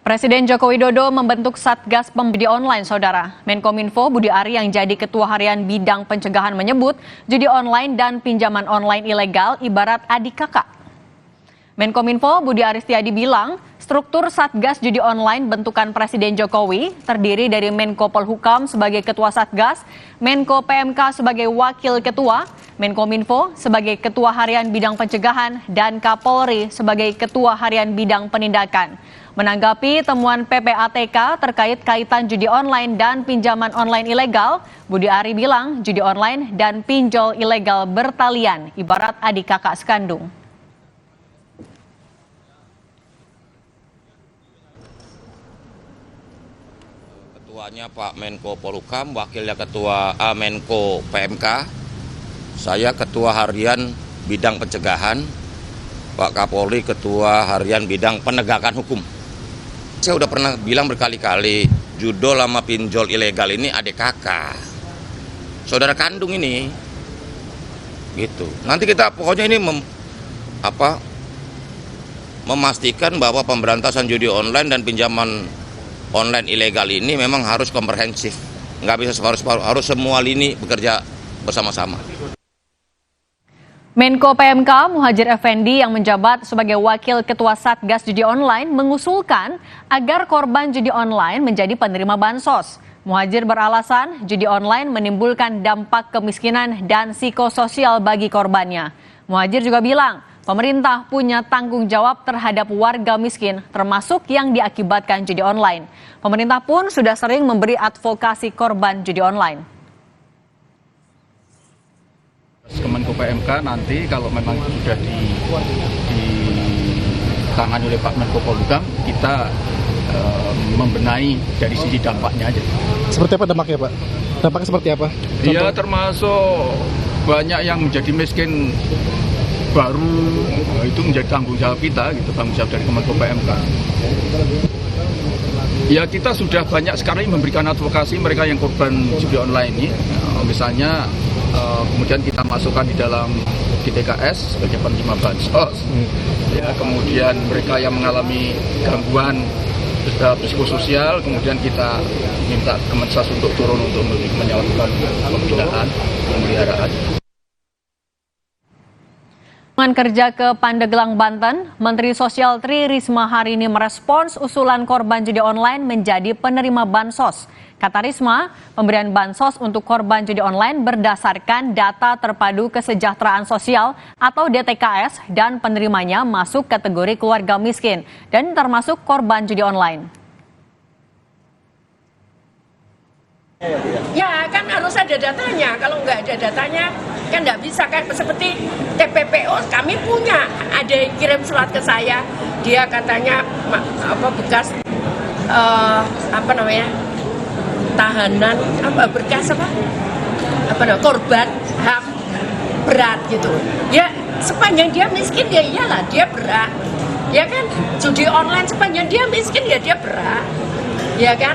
Presiden Joko Widodo membentuk Satgas Pembeli Online, Saudara. Menkominfo Budi Ari yang jadi Ketua Harian Bidang Pencegahan menyebut judi online dan pinjaman online ilegal ibarat adik kakak. Menkominfo Budi Ari Setiadi bilang, struktur Satgas Judi Online bentukan Presiden Jokowi terdiri dari Menko Polhukam sebagai Ketua Satgas, Menko PMK sebagai Wakil Ketua, Menkominfo sebagai Ketua Harian Bidang Pencegahan, dan Kapolri sebagai Ketua Harian Bidang Penindakan. Menanggapi temuan PPATK terkait kaitan judi online dan pinjaman online ilegal, Budi Ari bilang judi online dan pinjol ilegal bertalian ibarat adik kakak sekandung. Ketuanya Pak Menko Polhukam, wakilnya Ketua Menko PMK, saya Ketua Harian Bidang Pencegahan, Pak Kapolri Ketua Harian Bidang Penegakan Hukum. Saya udah pernah bilang berkali-kali, judol sama pinjol ilegal ini adik kakak, saudara kandung ini, gitu. Nanti kita pokoknya ini memastikan bahwa pemberantasan judi online dan pinjaman online ilegal ini memang harus komprehensif, nggak bisa separuh-separuh, harus semua lini bekerja bersama-sama. Menko PMK Muhadjir Effendi yang menjabat sebagai Wakil Ketua Satgas Judi Online mengusulkan agar korban judi online menjadi penerima bansos. Muhadjir beralasan judi online menimbulkan dampak kemiskinan dan psikososial bagi korbannya. Muhadjir juga bilang pemerintah punya tanggung jawab terhadap warga miskin termasuk yang diakibatkan judi online. Pemerintah pun sudah sering memberi advokasi korban judi online. Kemenko PMK nanti kalau memang sudah ditangani oleh Pak Menko Polhukam, kita membenahi dari sisi dampaknya aja. Seperti apa dampaknya, Pak? Dampaknya seperti apa? Ya termasuk banyak yang menjadi miskin baru, itu menjadi tanggung jawab kita, gitu, tanggung jawab dari Kemenko PMK. Ya kita sudah banyak sekali memberikan advokasi mereka yang korban judi online ini, misalnya kemudian kita masukkan di dalam GTKS sebagai penerima bansos. Ya, kemudian mereka yang mengalami gangguan psikososial, kemudian kita minta Kemensos untuk turun untuk melakukan pembinaan, pemeliharaan. Kunjungan kerja ke Pandeglang, Banten, Menteri Sosial Tri Risma hari ini merespons usulan korban judi online menjadi penerima bansos. Kata Risma, pemberian bansos untuk korban judi online berdasarkan data terpadu kesejahteraan sosial atau DTKS dan penerimanya masuk kategori keluarga miskin dan termasuk korban judi online. Ya kan harus ada datanya, kalau nggak ada datanya kan nggak bisa, kan seperti TPPO kami punya, ada yang kirim surat ke saya, dia katanya bekas tahanan berkas korban HAM berat gitu ya, sepanjang dia miskin ya iyalah dia berat ya kan, judi online sepanjang dia miskin ya dia berat ya kan,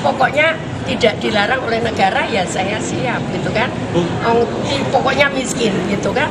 pokoknya tidak dilarang oleh negara ya saya siap gitu kan, pokoknya miskin gitu kan.